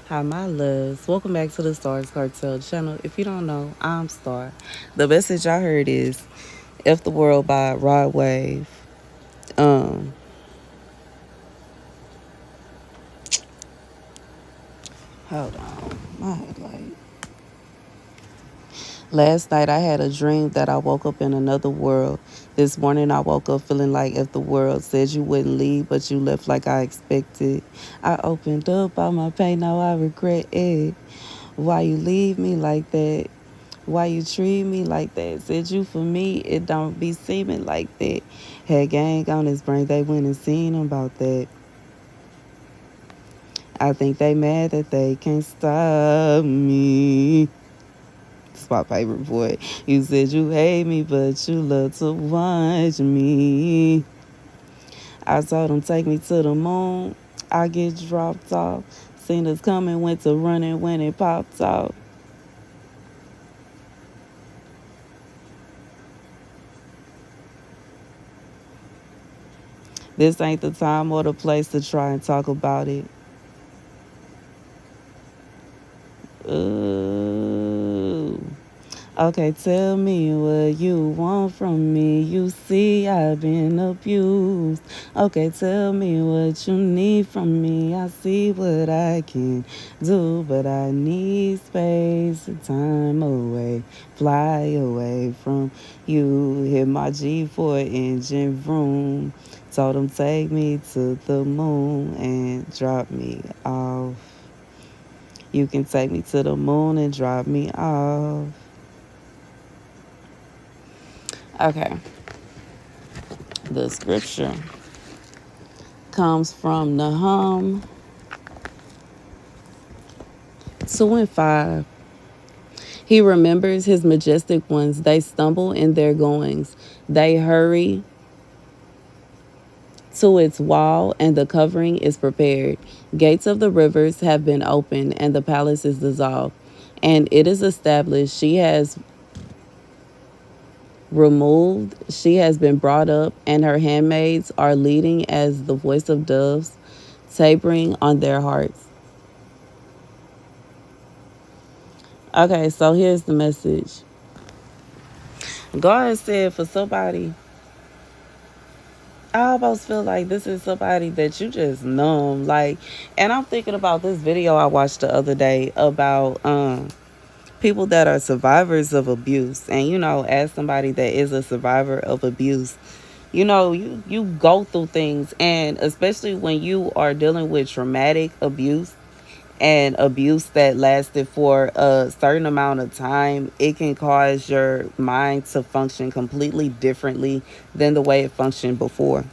Hi, my loves. Welcome back to the Starscartel channel. If you don't know, I'm Star. The message I heard is F the World by Rod Wave. Um, Hold on. My headlight. Last night I had a dream that I woke up in another world. This morning I woke up feeling like if the world said you wouldn't leave, but you left like I expected. I opened up all my pain, now I regret it. Why you leave me like that? Why you treat me like that? Said you for me, it don't be seeming like that. Had gang on his brain, they went and seen about that. I think they mad that they can't stop me. It's my favorite boy. You said you hate me, but you love to watch me. I told him take me to the moon. I get dropped off. Seen us coming, went to running when it popped off. This ain't the time or the place to try and talk about it. Ooh. Okay, tell me what you want from me. You see, I've been abused. Okay, tell me what you need from me. I see what I can do, but I need space and time away. Fly away from you. Hit my G4 engine room. Told him take me to the moon and drop me off. You can take me to the moon and drop me off. Okay. The scripture comes from Nahum 2:5. He remembers his majestic ones. They stumble in their goings. They hurry to its wall, and the covering is prepared. Gates of the rivers have been opened, and the palace is dissolved. And it is established. She has removed, she has been brought up, and her handmaids are leading as the voice of doves, tapering on their hearts. Okay, so here's the message. God said for somebody, I almost feel like this is somebody that you just numb. Like, and I'm thinking about this video I watched the other day about people that are survivors of abuse. And as somebody that is a survivor of abuse, you go through things, and especially when you are dealing with traumatic abuse and abuse that lasted for a certain amount of time, it can cause your mind to function completely differently than the way it functioned before.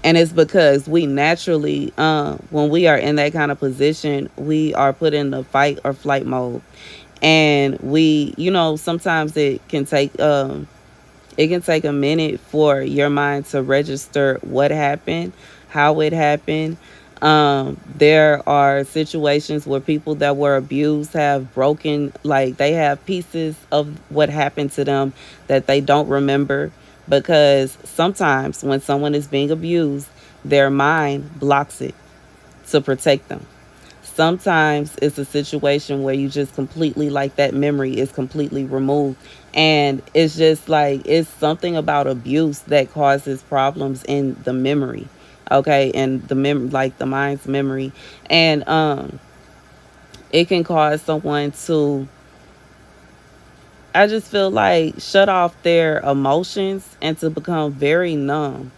And it's because we naturally, when we are in that kind of position, we are put in the fight or flight mode. And we, sometimes it can take a minute for your mind to register what happened, how it happened. There are situations where people that were abused have broken, like they have pieces of what happened to them that they don't remember, because sometimes when someone is being abused, their mind blocks it to protect them. Sometimes it's a situation where you just completely, like, that memory is completely removed, and it's just like it's something about abuse that causes problems in the memory. Okay, and like the mind's memory. And it can cause someone to, I just feel like, shut off their emotions and to become very numb.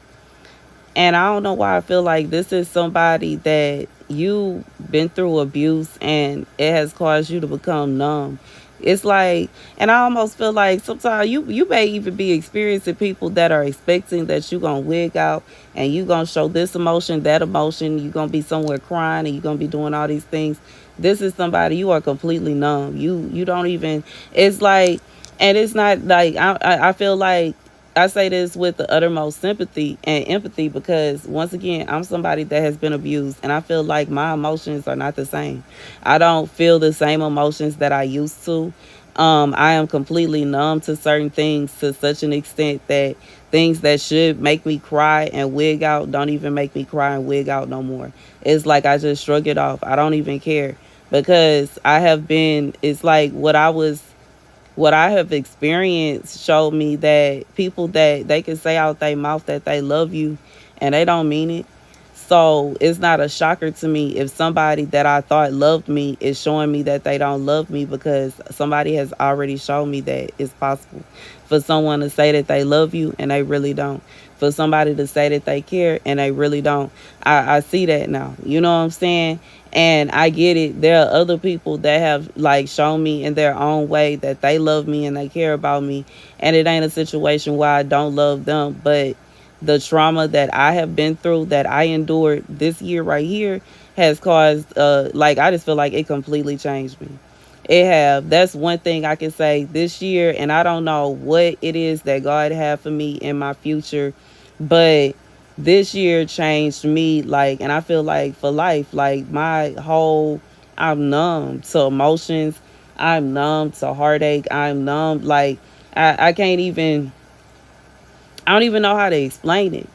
And I don't know why I feel like this is somebody that you been through abuse and it has caused you to become numb. It's like, and I almost feel like sometimes you may even be experiencing people that are expecting that you gonna wig out and you gonna show this emotion, that emotion, you gonna be somewhere crying and you gonna be doing all these things. This is somebody, you are completely numb. You don't even, it's like, and it's not like, I feel like I say this with the uttermost sympathy and empathy, because once again, I'm somebody that has been abused, and I feel like my emotions are not the same. I don't feel the same emotions that I used to. I am completely numb to certain things to such an extent that Things that should make me cry and wig out don't even make me cry and wig out no more. It's like I just shrug it off. I don't even care because I have been, it's like what I have experienced showed me that people that they can say out their mouth that they love you and they don't mean it. So it's not a shocker to me if somebody that I thought loved me is showing me that they don't love me, because somebody has already shown me that it's possible for someone to say that they love you and they really don't. For somebody to say that they care and they really don't. I see that now. You know what I'm saying? And I get it. There are other people that have like shown me in their own way that they love me and they care about me. And it ain't a situation where I don't love them. But the trauma that I have been through, that I endured this year right here, has caused like I just feel like it completely changed me. It have. That's one thing I can say this year, and I don't know what it is that God had for me in my future, but this year changed me, like, and I feel like for life, like my whole, I'm numb to emotions, I'm numb to heartache, I'm numb, like I can't even, I don't even know how to explain it.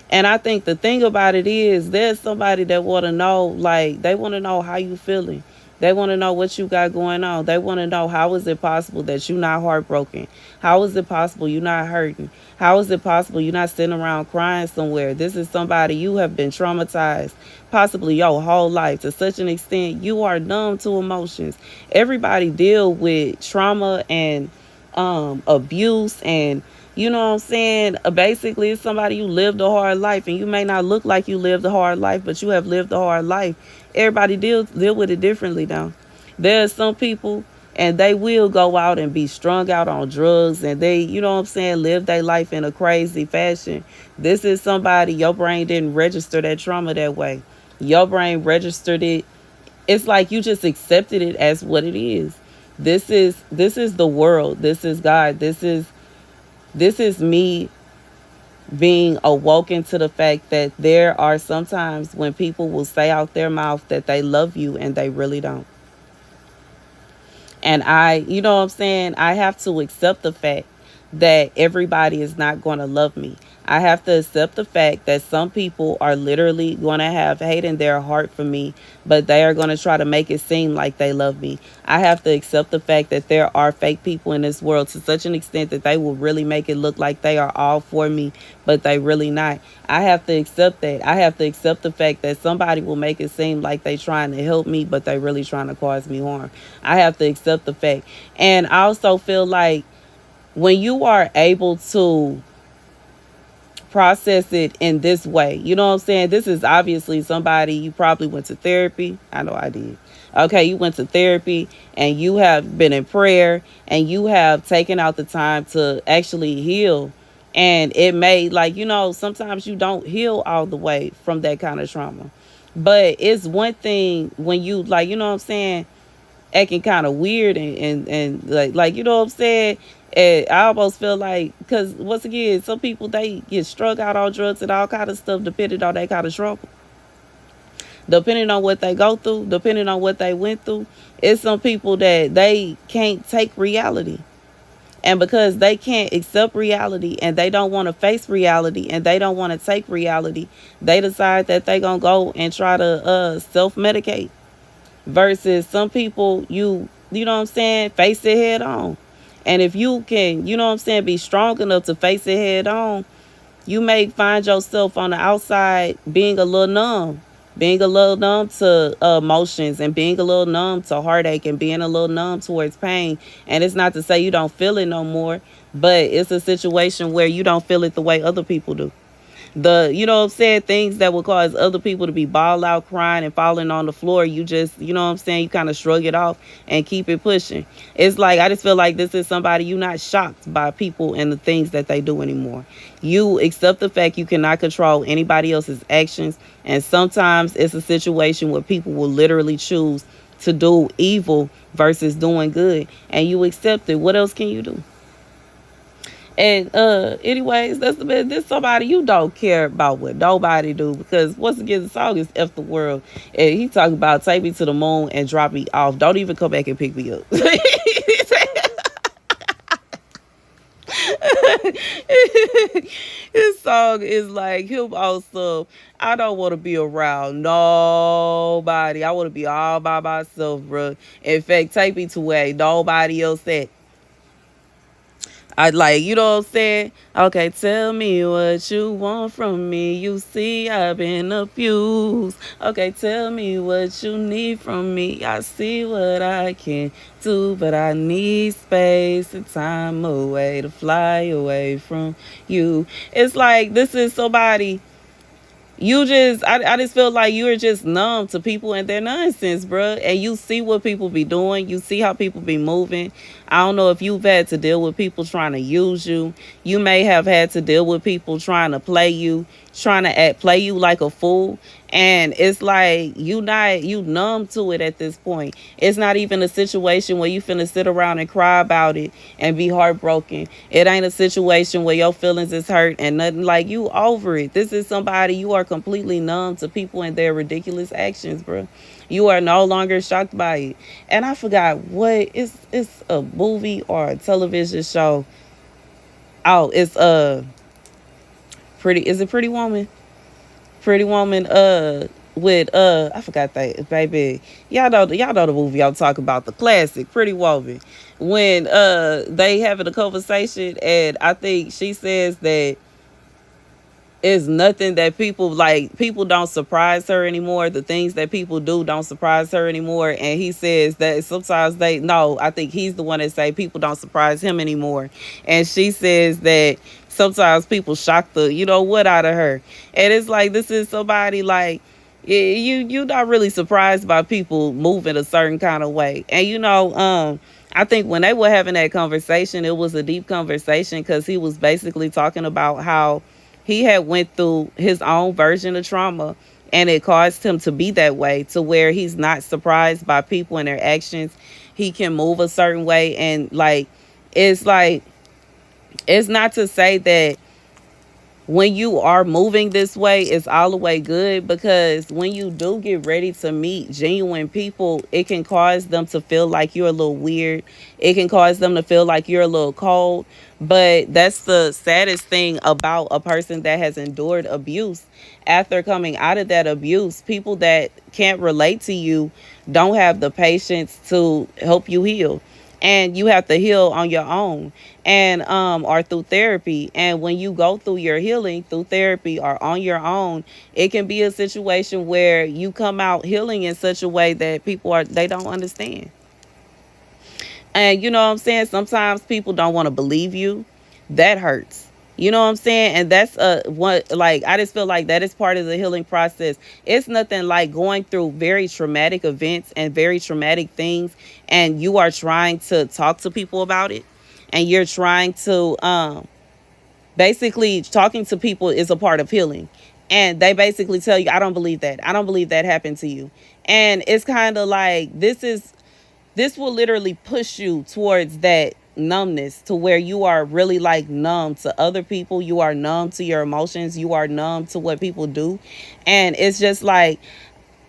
And I think the thing about it is there's somebody that want to know, like, they want to know how you feeling. They want to know what you got going on. They want to know how is it possible that you're not heartbroken? How is it possible you're not hurting? How is it possible you're not sitting around crying somewhere? This is somebody you have been traumatized possibly your whole life to such an extent you are numb to emotions. Everybody deal with trauma and abuse, and you know what I'm saying? Basically, it's somebody you lived a hard life, and you may not look like you lived a hard life, but you have lived a hard life. Everybody deal with it differently now. There are some people, and they will go out and be strung out on drugs, and they, you know what I'm saying, live their life in a crazy fashion. This is somebody, your brain didn't register that trauma that way. Your brain registered it. It's like you just accepted it as what it is. This is the world. This is God. This is me being awoken to the fact that there are sometimes when people will say out their mouth that they love you and they really don't. And you know what I'm saying? I have to accept the fact that everybody is not going to love me. I have to accept the fact that some people are literally going to have hate in their heart for me, but they are going to try to make it seem like they love me. I have to accept the fact that there are fake people in this world to such an extent that they will really make it look like they are all for me, but they really not. I have to accept that. I have to accept the fact that somebody will make it seem like they trying to help me, but they really trying to cause me harm. I have to accept the fact. And I also feel like when you are able to process it in this way, you know what I'm saying? This is obviously somebody, you probably went to therapy. I know I did. Okay, you went to therapy and you have been in prayer and you have taken out the time to actually heal. And it may, like, you know, sometimes you don't heal all the way from that kind of trauma. But it's one thing when you, like, you know what I'm saying, acting kind of weird and like you know what I'm saying. And I almost feel like, because once again, some people they get struck out on drugs and all kind of stuff depending on that kind of struggle, depending on what they go through, depending on what they went through. It's some people that they can't take reality. And because they can't accept reality and they don't want to face reality and they don't want to take reality, they decide that they going to go and try to self-medicate. Versus some people, you know what I'm saying, face it head on. And if you can, you know what I'm saying, be strong enough to face it head on, you may find yourself on the outside being a little numb, being a little numb to emotions, and being a little numb to heartache, and being a little numb towards pain. And it's not to say you don't feel it no more, but it's a situation where you don't feel it the way other people do. You know what I'm saying, things that would cause other people to be ball out crying and falling on the floor, you just, you know what I'm saying, you kind of shrug it off and keep it pushing. It's like, I just feel like this is somebody, you not shocked by people and the things that they do anymore. You accept the fact you cannot control anybody else's actions, and sometimes it's a situation where people will literally choose to do evil versus doing good, and you accept it. What else can you do? And anyways, that's the best. This somebody you don't care about what nobody do, because once again the song is F the world, and he talking about take me to the moon and drop me off. Don't even come back and pick me up. His song is like him also. I don't want to be around nobody. I want to be all by myself, bro. In fact, take me to where ain't nobody else at. I like, you know what I'm saying? Okay, tell me what you want from me. You see, I've been abused. Okay, tell me what you need from me. I see what I can do, but I need space and time away to fly away from you. It's like this is somebody I just feel like you're just numb to people and their nonsense, bruh. And you see what people be doing. You see how people be moving. I don't know if you've had to deal with people trying to use you. You may have had to deal with people trying to play you, trying to play you like a fool. And it's like you numb to it at this point. It's not even a situation where you finna sit around and cry about it and be heartbroken. It ain't a situation where your feelings is hurt and nothing, like you over it. This is somebody you are completely numb to people and their ridiculous actions, bro. You are no longer shocked by it. And I forgot what it's a movie or a television show. Oh, it's pretty is it Pretty Woman? Pretty Woman with I forgot that baby. Y'all know the movie I'm talking about, the classic Pretty Woman. When they having a conversation and I think she says that it's nothing that people don't surprise her anymore. The things that people do don't surprise her anymore. And he says that sometimes they no, I think he's the one that say people don't surprise him anymore. And she says that sometimes people shock the you know what out of her. And it's like this is somebody like you not really surprised by people moving a certain kind of way. And I think when they were having that conversation, it was a deep conversation because he was basically talking about how he had went through his own version of trauma and it caused him to be that way to where he's not surprised by people and their actions. He can move a certain way and like it's not to say that when you are moving this way, it's all the way good because when you do get ready to meet genuine people, it can cause them to feel like you're a little weird. It can cause them to feel like you're a little cold. But that's the saddest thing about a person that has endured abuse. After coming out of that abuse, people that can't relate to you don't have the patience to help you heal, and you have to heal on your own and or through therapy. And when you go through your healing through therapy or on your own, it can be a situation where you come out healing in such a way that they don't understand. And you know what I'm saying? Sometimes people don't want to believe you. That hurts. You know what I'm saying? And that's what like I just feel like that is part of the healing process. It's nothing like going through very traumatic events and very traumatic things and you are trying to talk to people about it and you're trying to basically talking to people is a part of healing. And they basically tell you, I don't believe that. I don't believe that happened to you. And it's kind of like this will literally push you towards that numbness to where you are really like numb to other people. You are numb to your emotions. You are numb to what people do. And it's just like,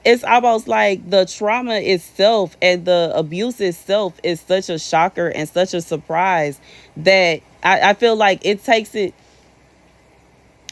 it's almost like the trauma itself and the abuse itself is such a shocker and such a surprise that I feel like it takes it,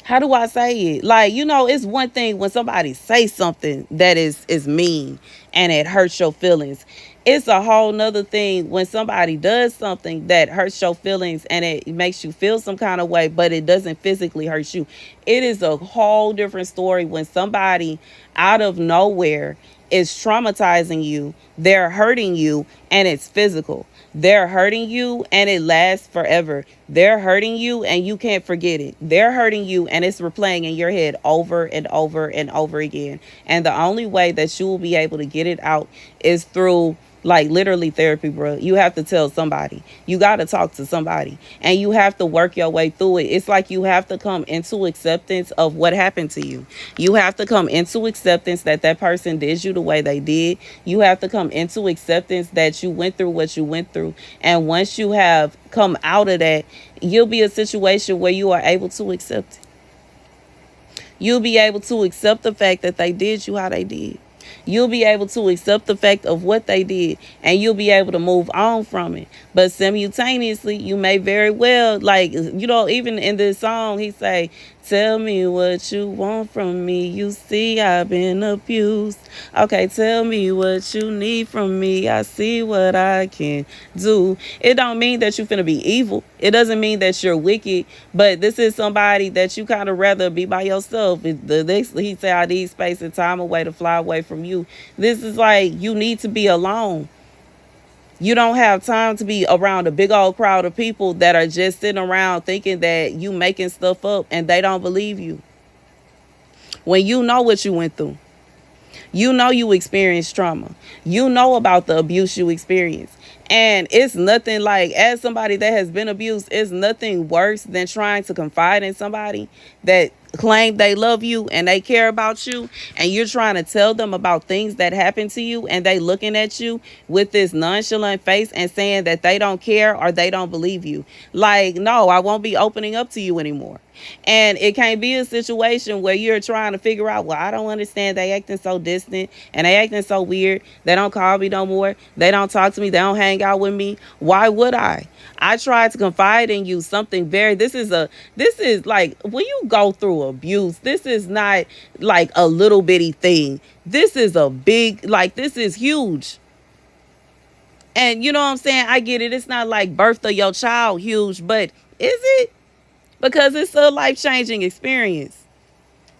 how do I say it? Like, it's one thing when somebody say something that is mean and it hurts your feelings. It's a whole nother thing when somebody does something that hurts your feelings and it makes you feel some kind of way, but it doesn't physically hurt you. It is a whole different story when somebody out of nowhere is traumatizing you, they're hurting you, and it's physical. They're hurting you and it lasts forever. They're hurting you and you can't forget it. They're hurting you and it's replaying in your head over and over and over again. And the only way that you will be able to get it out is through like literally therapy, bro. You have to tell somebody. You got to talk to somebody and you have to work your way through it. It's like you have to come into acceptance of what happened to you. You have to come into acceptance that that person did you the way they did. You have to come into acceptance that you went through what you went through. And once you have come out of that, you'll be a situation where you are able to accept it. You'll be able to accept the fact that they did you how they did. You'll be able to accept the fact of what they did, and you'll be able to move on from it. But simultaneously, you may very well, like, even in this song, he say, tell me what you want from me. You see, I've been abused. Okay, tell me what you need from me. I see what I can do. It don't mean that you finna be evil. It doesn't mean that you're wicked. But this is somebody that you kind of rather be by yourself. He said, I need space and time away to fly away from you. This is like, you need to be alone. You don't have time to be around a big old crowd of people that are just sitting around thinking that you making stuff up and they don't believe you. When you know what you went through, you know you experienced trauma, you know about the abuse you experienced. And it's nothing like, as somebody that has been abused, it's nothing worse than trying to confide in somebody that claim they love you and they care about you, and you're trying to tell them about things that happened to you, and they looking at you with this nonchalant face and saying that they don't care or they don't believe you. Like, no, I won't be opening up to you anymore. And it can't be a situation where you're trying to figure out, well, I don't understand. They acting so distant and they acting so weird. They don't call me no more. They don't talk to me. They don't hang out with me. Why would I? I tried to confide in you something this is like, when you go through abuse, this is not like a little bitty thing. This is a big, like, this is huge. And you know what I'm saying? I get it. It's not like birth of your child huge, but is it? Because it's a life-changing experience.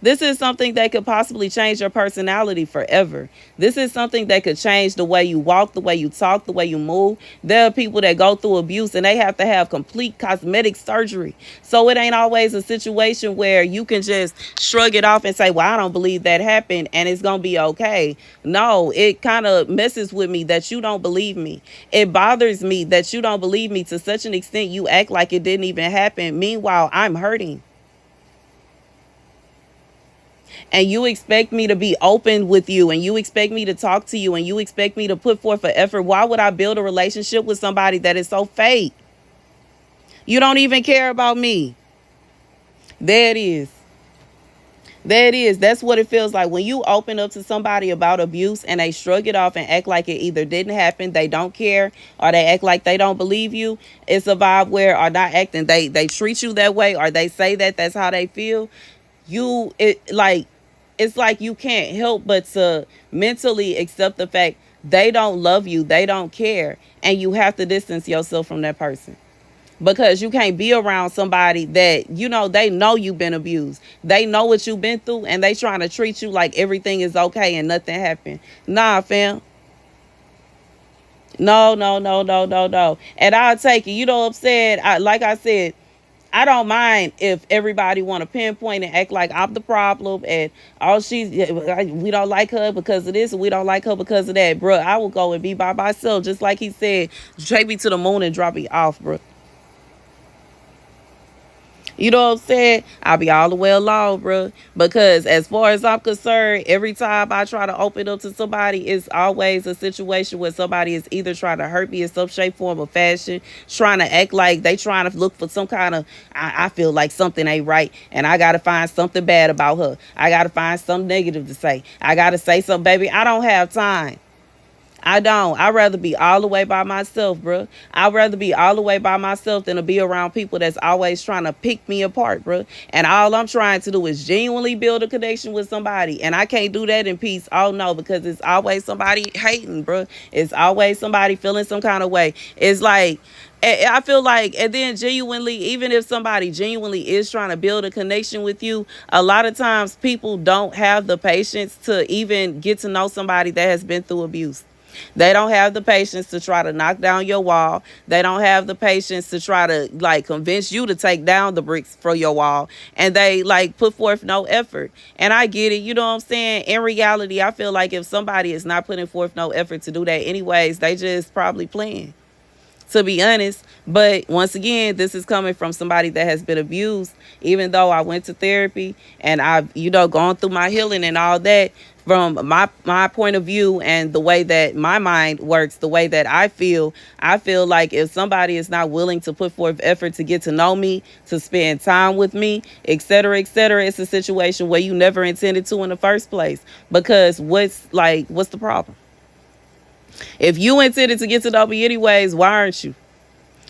This is something that could possibly change your personality forever. This is something that could change the way you walk, the way you talk, the way you move. There are people that go through abuse and they have to have complete cosmetic surgery. So it ain't always a situation where you can just shrug it off and say, well, I don't believe that happened and it's going to be okay. No, it kind of messes with me that you don't believe me. It bothers me that you don't believe me to such an extent you act like it didn't even happen. Meanwhile, I'm hurting. And you expect me to be open with you, and you expect me to talk to you, and you expect me to put forth an effort. Why would I build a relationship with somebody that is so fake? You don't even care about me. There it is. There it is. That's what it feels like when you open up to somebody about abuse and they shrug it off and act like it either didn't happen, they don't care, or they act like they don't believe you. It's a vibe where, or not acting, they treat you that way, or they say that that's how they feel. It's like you can't help but to mentally accept the fact they don't love you, they don't care, and you have to distance yourself from that person. Because you can't be around somebody that, they know you've been abused. They know what you've been through, and they trying to treat you like everything is okay and nothing happened. Nah, fam. No, no, no, no, no, no. And I'll take it. You know what I'm saying? Like I said, I don't mind if everybody want to pinpoint and act like I'm the problem and we don't like her because of this and we don't like her because of that. Bruh, I will go and be by myself, just like he said, take me to the moon and drop me off, bruh. You know what I'm saying? I'll be all the way alone, bro. Because as far as I'm concerned, every time I try to open up to somebody, it's always a situation where somebody is either trying to hurt me in some shape, form, or fashion, trying to act like they trying to look for some kind of, I feel like something ain't right, and I got to find something bad about her. I got to find something negative to say. I got to say something, baby. I don't have time. I don't. I'd rather be all the way by myself, bro. I'd rather be all the way by myself than to be around people that's always trying to pick me apart, bro. And all I'm trying to do is genuinely build a connection with somebody. And I can't do that in peace. Oh, no, because it's always somebody hating, bro. It's always somebody feeling some kind of way. It's like, I feel like, and then genuinely, even if somebody genuinely is trying to build a connection with you, a lot of times people don't have the patience to even get to know somebody that has been through abuse. They don't have the patience to try to knock down your wall. They don't have the patience to try to like convince you to take down the bricks for your wall. And they like put forth no effort. And I get it. You know what I'm saying? In reality, I feel like if somebody is not putting forth no effort to do that anyways, they just probably playing. to be honest. But once again, this is coming from somebody that has been abused. Even though I went to therapy and I've, gone through my healing and all that, from my point of view and the way that my mind works, the way that I feel like if somebody is not willing to put forth effort to get to know me, to spend time with me, etc., it's a situation where you never intended to in the first place. Because what's the problem? If you intended to get to know me anyways, why aren't you?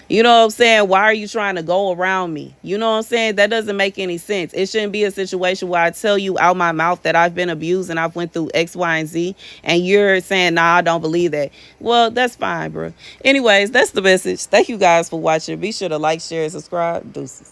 You know what I'm saying? Why are you trying to go around me? You know what I'm saying? That doesn't make any sense. It shouldn't be a situation where I tell you out my mouth that I've been abused and I've went through X, Y, and Z, and you're saying, nah, I don't believe that. Well, that's fine, bro. Anyways, that's the message. Thank you guys for watching. Be sure to like, share, and subscribe. Deuces.